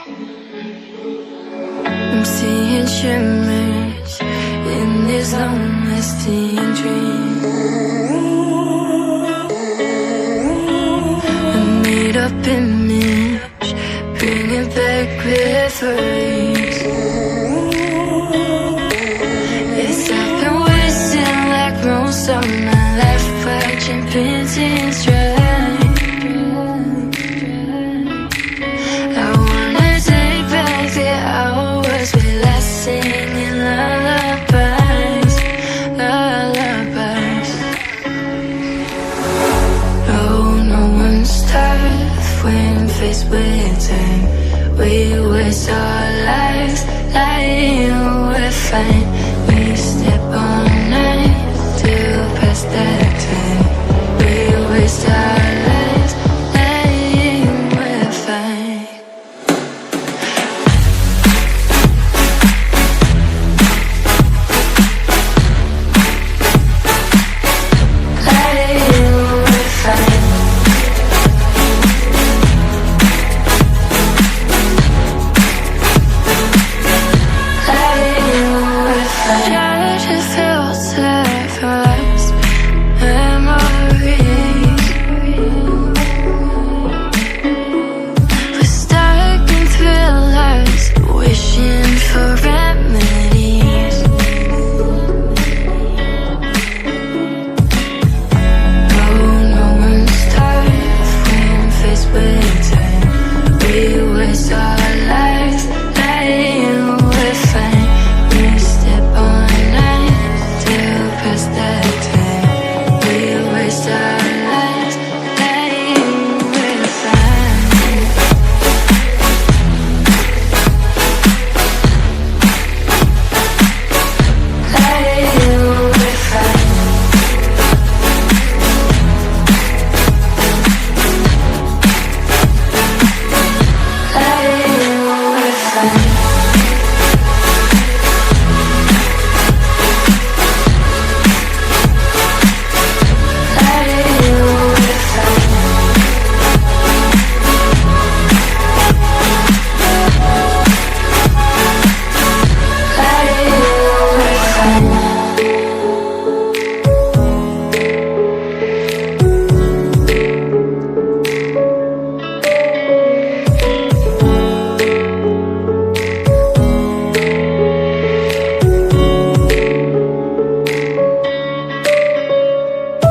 I'm seeing shimmers in this long-lasting dream. A made-up image, bring it back memories. Yes, I've been wasting like most of my life, watching paintings dry. I wanna take back the hours we last singing lullabies, lullabies. No one's tough when faced with time. We waste our lives lying, we're fine. We step all night to pass that time. We waste our lives lying, we're fine. We waste our